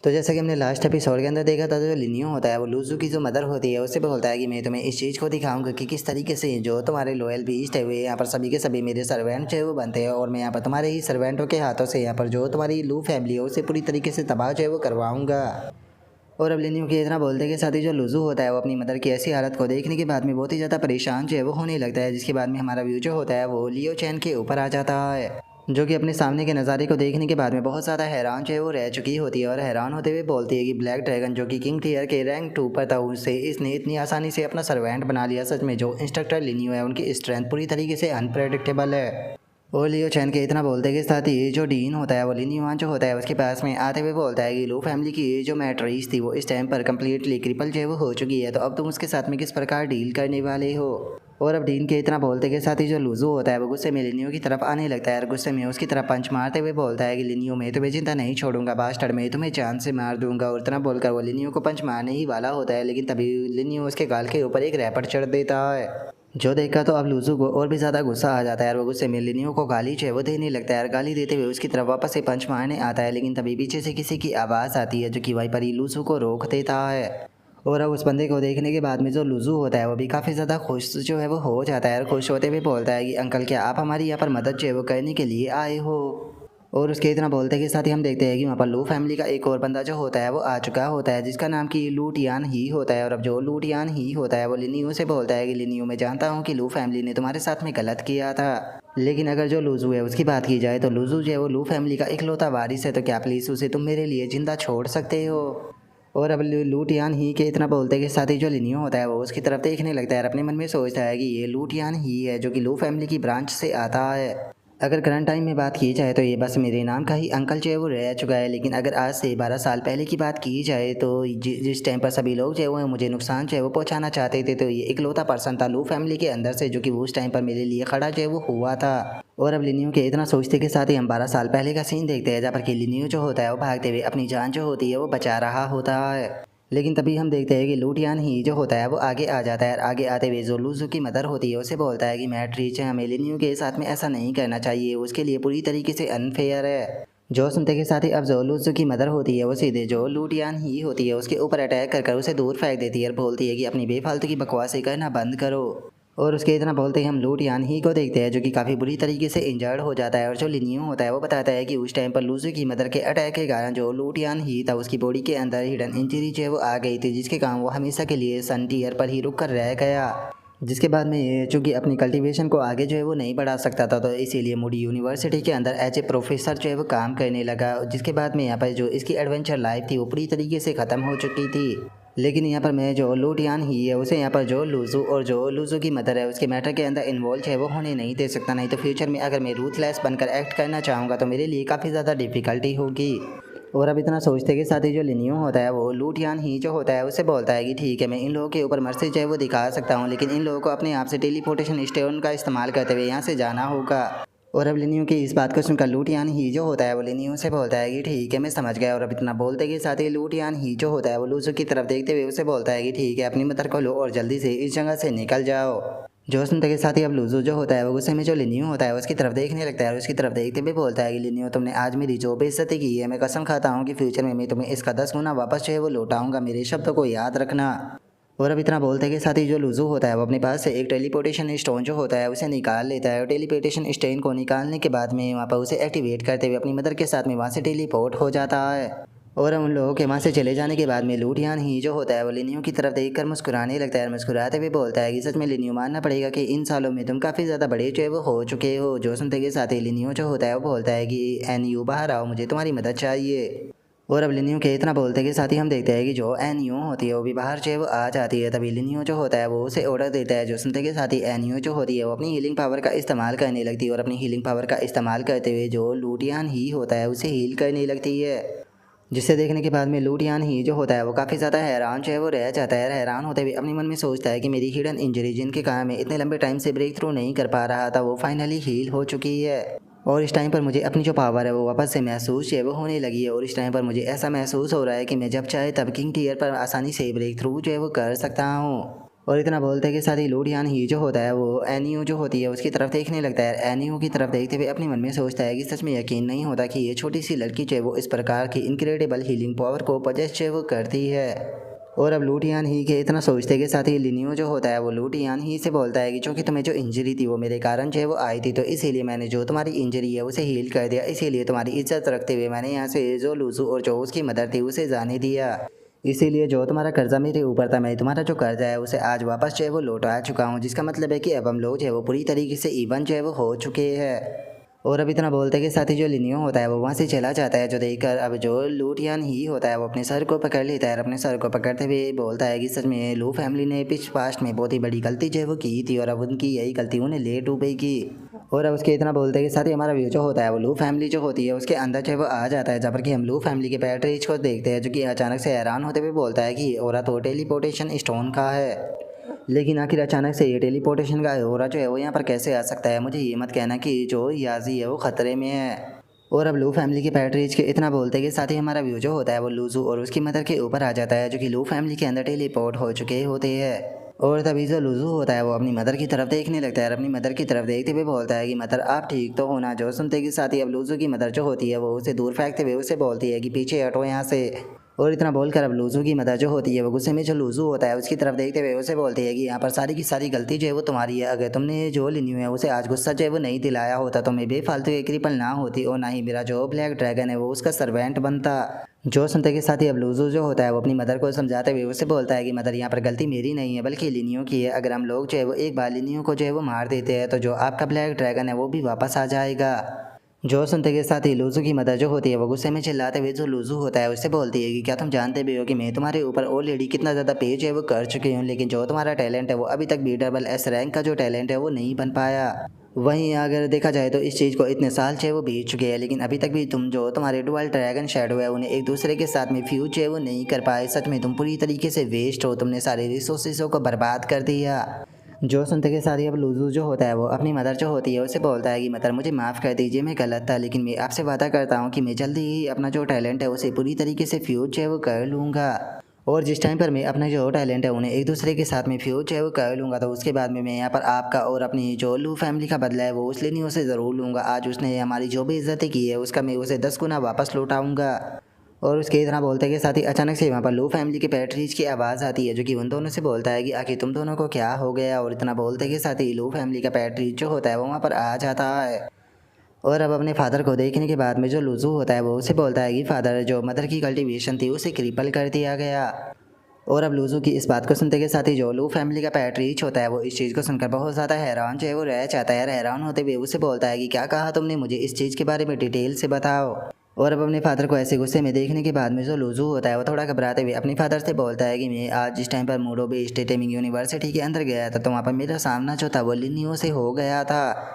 तो जैसा कि हमने लास्ट एपिसोड के अंदर देखा था, जो लिनियो होता है वो लूजू की जो मदर होती है उससे बोलता है कि मैं तुम्हें इस चीज़ को दिखाऊंगा कि किस तरीके से जो तुम्हारे लॉयल बीस्ट है वे यहाँ पर सभी के सभी मेरे सर्वेंट जो है वो बनते हैं, और मैं यहाँ पर तुम्हारे ही सर्वेंटों के हाथों से यहाँ पर जो तुम्हारी लू फैमिली है उसे पूरी तरीके से तबाह जो है वो करवाऊंगा। और अब लिनियो के इतना बोलते के साथ ही जो लूजू होता है वो अपनी मदर की ऐसी हालत को देखने के बाद में बहुत ही ज़्यादा परेशान जो है वो होने लगता है, जिसके बाद में हमारा व्यू जो होता है वो लियो चैन के ऊपर आ जाता है, जो कि अपने सामने के नज़ारे को देखने के बाद में बहुत ज़्यादा हैरान जो है वो रह चुकी होती है, और हैरान होते हुए बोलती है कि ब्लैक ड्रैगन जो कि किंग टीयर के रैंक 2 पर था उसे इसने इतनी आसानी से अपना सर्वेंट बना लिया। सच में जो इंस्ट्रक्टर लिनियो है उनकी स्ट्रेंथ पूरी तरीके से अनप्रेडिक्टेबल है। और लियो चैन के इतना बोलते के साथ ही जो डीन होता है वो लिनियो जो होता है उसके पास में आते हुए बोलता है कि लू फैमिली की जो मैट्रिक्स थी वो इस टाइम पर कम्प्लीटली क्रिपल जो है वो हो चुकी है, तो अब तुम उसके साथ में किस प्रकार डील करने वाले हो। और अब डीन के इतना बोलते के साथ ही जो लूजू होता है वो गुस्से में लिनियो की तरफ आने लगता है, और गुस्से में उसकी तरफ पंच मारते हुए बोलता है कि लिनियो मैं तुम्हें जिंदा नहीं छोड़ूंगा बास्टर्ड, मैं तुम्हें जान से मार दूंगा। और इतना बोलकर वो लिनियो को पंच मारने ही वाला होता है, लेकिन तभी लिनियो उसके गाल के ऊपर एक रैपर चढ़ देता है, जो देखा तो अब लूजू को और भी ज़्यादा गुस्सा आ जाता है, और वो गुस्से में लिनियो को गाली जो है वो देने लगता है, और गाली देते हुए उसकी तरफ वापस से पंच मारने आता है, लेकिन तभी पीछे से किसी की आवाज़ आती है जो कि वहीं पर ही लूजू को रोक देता है। और अब उस बंदे को देखने के बाद में जो लूजू होता है वो भी काफ़ी ज़्यादा खुश जो है वो हो जाता है, और खुश होते हुए बोलता है कि अंकल क्या आप हमारी यहाँ पर मदद जो है वो करने के लिए आए हो। और उसके इतना बोलते के साथ ही हम देखते हैं कि वहाँ पर लू फैमिली का एक और बंदा जो होता है वो आ चुका होता है, जिसका नाम कि लूटियान ही होता है। और अब जो लूटियान ही होता है वो लिनियो से बोलता है कि लिनियो मैं जानता हूँ कि लू फैमिली ने तुम्हारे साथ में गलत किया था, लेकिन अगर जो लूजू है उसकी बात की जाए तो लूजू जो है वो लू फैमिली का इकलौता वारिस है, तो क्या प्लीज़ उसे तुम मेरे लिए ज़िंदा छोड़ सकते हो। और अब लूटियान ही के इतना बोलते के साथ ही जो लिनियो होता है वो उसकी तरफ देखने लगता है, और अपने मन में सोचता है कि ये लूटियान ही है जो कि लू फैमिली की ब्रांच से आता है। अगर करंट टाइम में बात की जाए तो ये बस मेरे नाम का ही अंकल जो है वो रह चुका है, लेकिन अगर आज से 12 साल पहले की बात की जाए तो जिस टाइम पर सभी लोग जो है वो मुझे नुकसान जो है वो पहुंचाना चाहते थे, तो ये इकलौता पर्सन था लू फैमिली के अंदर से जो कि वो उस टाइम पर मेरे लिए खड़ा जो है वो हुआ था। और अब लिनियो के इतना सोचते के साथ ही हम 12 साल पहले का सीन देखते हैं, जहाँ पर कि लिनियो जो होता है वो भागते हुए अपनी जान जो होती है वो बचा रहा होता है। लेकिन तभी हम देखते हैं कि लूटियान ही जो होता है वो आगे आ जाता है, और आगे आते हुए जो लूजू की मदर होती है उसे बोलता है कि मैट रीच है, हमें लिनियो के साथ में ऐसा नहीं करना चाहिए, उसके लिए पूरी तरीके से अनफेयर है। जो सुनते के साथ ही अब जो लूजू की मदर होती है वो सीधे जो लूटियान ही होती है उसके ऊपर अटैक कर उसे दूर फेंक देती है, और बोलती है कि अपनी बेफालतू की बकवासें करना बंद करो। और उसके इतना बोलते ही हम लूटियान ही को देखते हैं जो कि काफ़ी बुरी तरीके से इंजर्ड हो जाता है, और जो लिनियो होता है वो बताता है कि उस टाइम पर लूजू की मदर के अटैक के कारण जो लूटियान ही था उसकी बॉडी के अंदर हिडन इंजरी जो है वो आ गई थी, जिसके कारण वो हमेशा के लिए सन टीयर पर ही रुक कर रह गया। जिसके बाद में ये चूँकि अपनी कल्टीवेशन को आगे जो है वो नहीं बढ़ा सकता था, तो इसीलिए मूडी यूनिवर्सिटी के अंदर एज ए प्रोफेसर जो है वो काम करने लगा, जिसके बाद में यहाँ पर जो इसकी एडवेंचर लाइफ थी वो पूरी तरीके से ख़त्म हो चुकी थी। लेकिन यहाँ पर मैं जो लूटियान ही है उसे यहाँ पर जो लूजू और जो लूजू की मदर है उसके मैटर के अंदर इन्वॉल्व है वो होने नहीं दे सकता, नहीं तो फ्यूचर में अगर मैं रूथलेस बनकर एक्ट करना चाहूँगा तो मेरे लिए काफ़ी ज़्यादा डिफ़िकल्टी होगी। और अब इतना सोचते के साथ ही जो लिनियो होता है वो लूटियान ही जो होता है उससे बोलता है कि ठीक है मैं इन लोगों के ऊपर मर्सी जो है वो दिखा सकता हूँ, लेकिन इन लोगों को अपने आप से टेलीपोर्टेशन स्टोन का इस्तेमाल करते हुए यहाँ से जाना होगा। और अब लिनियो की इस बात को सुनकर लूटियान ही जो होता है वो लिनियो से बोलता है कि ठीक है मैं समझ गया। और अब इतना बोलते के साथ ही लूटियान ही जो होता है वो लूजू की तरफ देखते हुए उसे बोलता है कि ठीक है अपनी मदर को लो और जल्दी से इस जगह से निकल जाओ। जो सुनते के साथ ही अब लूजू जो होता है वो गुस्से में जो लिनियो होता है उसकी तरफ देखने लगता है, और उसकी तरफ देखते हुए बोलता है कि लिनियो तुमने आज मेरी जो बेइज्जती की है मैं कसम खाता हूँ कि फ्यूचर में मैं तुम्हें इसका 10 गुना वापस जो है वो लौटाऊंगा, मेरे शब्दों को याद रखना। और अब इतना बोलते के साथ ही जो लूजू होता है वो अपने पास से एक टेलीपोर्टेशन स्टोन जो होता है उसे निकाल लेता है, और टेलीपोर्टेशन स्टोन को निकालने के बाद में वहाँ पर उसे एक्टिवेट करते हुए अपनी मदर के साथ में वहाँ से टेलीपोर्ट हो जाता है। और उन लोगों के वहाँ से चले जाने के बाद में लूटियान ही जो होता है वो लिनियो की तरफ देखकर मुस्कुराने लगता है, मुस्कुराते हुए बोलता है कि सच में लिनियो मानना पड़ेगा कि इन सालों में तुम काफ़ी ज़्यादा बड़े जो है वो हो चुके हो। जो सुनते के साथ ही लिनियो जो होता है वो बोलता है कि एन यू बाहर आओ, मुझे तुम्हारी मदद चाहिए। और अब लिनियो के इतना बोलते के साथ ही हम देखते हैं कि जो एन यू होती है वो भी बाहर जो है वो आ जाती है, तभी लिनियो जो होता है वो उसे ऑर्डर देता है। जो सुनते के साथ ही एन यू जो होती है वो अपनी हीलिंग पावर का इस्तेमाल करने लगती है, और अपनी हीलिंग पावर का इस्तेमाल करते हुए जो लूटियान ही होता है उसे हील करने लगती है, जिसे देखने के बाद में लूटियान ही जो होता है वो काफ़ी ज़्यादा हैरान जो है वो रह जाता है। हैरान होते हुए अपने मन में सोचता है कि मेरी हिडन इंजरी जिनके कारण मैं इतने लंबे टाइम से ब्रेक थ्रू नहीं कर पा रहा था वो फाइनली हील हो चुकी है, और इस टाइम पर मुझे अपनी जो पावर है वो वापस से महसूस जो है वो होने लगी है। और इस टाइम पर मुझे ऐसा महसूस हो रहा है कि मैं जब चाहे तब किंग टीयर पर आसानी से ब्रेक थ्रू जो है वो कर सकता हूँ। और इतना बोलते के साथ ही लूटियान ही जो होता है वो एनियो जो होती है उसकी तरफ देखने लगता है। एनियो की तरफ देखते हुए अपने मन में सोचता है कि सच में यकीन नहीं होता कि ये छोटी सी लड़की जो है वो इस प्रकार की इनक्रेडिबल हीलिंग पावर को पजेस जो है वो करती है। और अब लूटियान ही के इतना सोचते के साथ ही लिनियो जो होता है वो लूटियान ही से बोलता है कि चूँकि तुम्हें जो इंजरी थी वो मेरे कारण जो है वो आई थी, तो इसीलिए मैंने जो तुम्हारी इंजरी है उसे हील कर दिया। इसीलिए तुम्हारी इज्जत रखते हुए मैंने यहाँ से जो लूजू और जो उसकी मदर थी उसे जाने दिया। इसीलिए जो तुम्हारा कर्जा मेरे ऊपर था, मैं तुम्हारा जो कर्जा है उसे आज वापस जो है वो लौटा चुका हूँ, जिसका मतलब है कि अब हम लोग जो है वो पूरी तरीके से इवन जो है वो हो चुके हैं। और अब इतना बोलते के साथ ही जो लिनियो होता है वो वहाँ से चला जाता है, जो देखकर अब जो लूटियान ही होता है वो अपने सर को पकड़ लेता है और अपने सर को पकड़ते हुए बोलता है कि सच में लू फैमिली ने पास्ट में बहुत ही बड़ी गलती जो है वो की थी और अब उनकी यही गलती उन्हें ले डूबेगी। और अब उसके इतना बोलते के साथ ही हमारा व्यू जो होता है वो लू फैमिली जो होती है उसके अंदर जो है वो आ जाता है, जहाँ पर कि हम लू फैमिली के पैट्रिज को देखते हैं, जो कि अचानक से हैरान होते हुए बोलता है कि औरत तो टेलीपोर्टेशन स्टोन का है, लेकिन आखिर अचानक से ये टेलीपोर्टेशन का ऑरा जो है वो यहाँ पर कैसे आ सकता है। मुझे ये मत कहना कि जो याजी है वो ख़तरे में है। और अब लू फैमिली के पैट्रिज के इतना बोलते के साथ ही हमारा व्यू जो होता है वो लूजू और उसकी मदर के ऊपर आ जाता है, जो कि लू फैमिली के अंदर टेलीपोर्ट हो चुके होते हैं। और तभी जो लूजू होता है वो अपनी मदर की तरफ देखने लगता है और अपनी मदर की तरफ देखते हुए बोलता है कि मदर आप ठीक तो होना। जो सुनते के साथ ही अब लूजू की मदर जो होती है वो उसे दूर फेंकते हुए उसे बोलती है कि पीछे हटो यहाँ से। और इतना बोलकर अब लूजू की मदर जो होती है वो गुस्से में जो लूजू होता है उसकी तरफ देखते हुए उसे बोलती है कि यहाँ पर सारी की सारी गलती जो है वो तुम्हारी है। अगर तुमने जो लिन्यू है उसे आज गुस्सा जो है वो नहीं दिलाया होता तो मैं बेफालतू एक क्रिपल ना होती और ना ही मेरा जो ब्लैक ड्रैगन है वो उसका सर्वेंट बनता। जो सुनते के साथ ही अब लूजू जो होता है वो अपनी मदर को समझाते हुए उससे बोलता है कि मदर यहाँ पर गलती मेरी नहीं है बल्कि लिनियो की है। अगर हम लोग जो है वो एक बार लिनियो को जो है वो मार देते हैं तो जो आपका ब्लैक ड्रैगन है वो भी वापस आ जाएगा। जो सुनते के साथ ही लूजू की मदर जो होती है वो गुस्से में चिल्लाते हुए जो लूजू होता है उससे बोलती है कि क्या तुम जानते भी हो कि मैं तुम्हारे ऊपर ऑलरेडी कितना ज़्यादा पेज है वो कर चुकी हूँ, लेकिन जो तुम्हारा टैलेंट है वो अभी तक भी डबल एस रैंक का जो टैलेंट है वो नहीं बन पाया। वहीं अगर देखा जाए तो इस चीज़ को इतने साल से वो बीत चुके हैं, लेकिन अभी तक भी तुम जो तुम्हारे डुअल ड्रैगन शैडो है उन्हें एक दूसरे के साथ में फ्यूज है वो नहीं कर पाए। सच में तुम पूरी तरीके से वेस्ट हो, तुमने सारे रिसोर्सेसों को बर्बाद कर दिया। जो सुनते के साथ ही अब लूजू जो होता है वो अपनी मदर जो होती है उसे बोलता है कि मदर मुझे माफ़ कर दीजिए, मैं गलत था, लेकिन मैं आपसे वादा करता हूँ कि मैं जल्दी ही अपना जो टैलेंट है उसे पूरी तरीके से फ्यूज है वो कर लूँगा। और जिस टाइम पर मैं अपना जो टैलेंट है उन्हें एक दूसरे के साथ में फ्यूज है वो कर लूँगा तो उसके बाद में मैं यहाँ पर आपका और अपनी जो लू फैमिली का बदला है वो उस लेनी उसे ज़रूर लूँगा। आज उसने हमारी जो भी इज्जत की है उसका मैं उसे 10 गुना वापस लौटाऊँगा। और उसके इतना बोलते के साथ ही अचानक से वहाँ पर लू फैमिली के पैट्रिज की आवाज़ आती है, जो कि उन दोनों से बोलता है कि आखिर तुम दोनों को क्या हो गया। और इतना बोलते के साथ ही लू फैमिली का पैट्रिज जो होता है वो वहाँ पर आ जाता है। और अब अपने फादर को देखने के बाद में जो लूजू होता है वो उसे बोलता है कि फादर जो मदर की कल्टीवेशन थी उसे क्रिपल कर दिया गया। और अब लूजू की इस बात को सुनते के साथ ही जो लू फैमिली का पैट्रिज होता है वो इस चीज़ को सुनकर बहुत ज़्यादा हैरान जो है वो रह जाता है। हैरान होते हुए उसे बोलता है कि क्या कहा तुमने, मुझे इस चीज़ के बारे में डिटेल से बताओ। और अब अपने फादर को ऐसे गुस्से में देखने के बाद में जो लूजू होता है वो थोड़ा घबराते हुए अपने फादर से बोलता है कि मैं आज जिस टाइम पर मूडो बे स्टेटेमिंग यूनिवर्सिटी के अंदर गया था तो वहाँ पर मेरा सामना जो था वो लिनियो से हो गया था।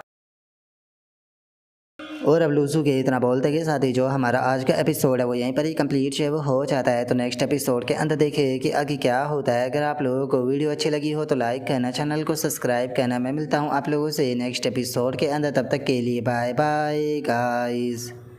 और अब लूजू के इतना बोलते के साथ ही जो हमारा आज का एपिसोड है वो यहीं पर ही कंप्लीट जो है वो हो जाता है। तो नेक्स्ट एपिसोड के अंदर देखिए कि आगे क्या होता है। अगर आप लोगों को वीडियो अच्छी लगी हो तो लाइक करना, चैनल को सब्सक्राइब करना। मैं मिलता हूँ आप लोगों से नेक्स्ट एपिसोड के अंदर, तब तक के लिए बाय बाय गाइस।